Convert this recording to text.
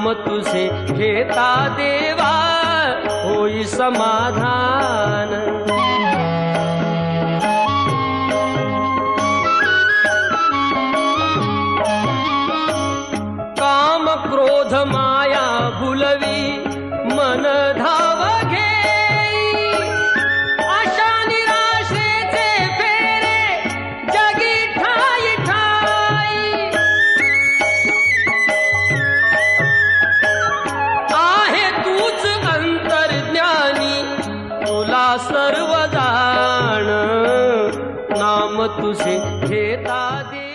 नाम तुझे घेता देवा होई समाधान। काम क्रोध माया भुलवी मन धाव घेई, आशा निराशेचे फेरे जगी ठाई ठाई। आहे तूच अंतर्ज्ञानी तुला सर्व जाण, नाम तुझे घेता दे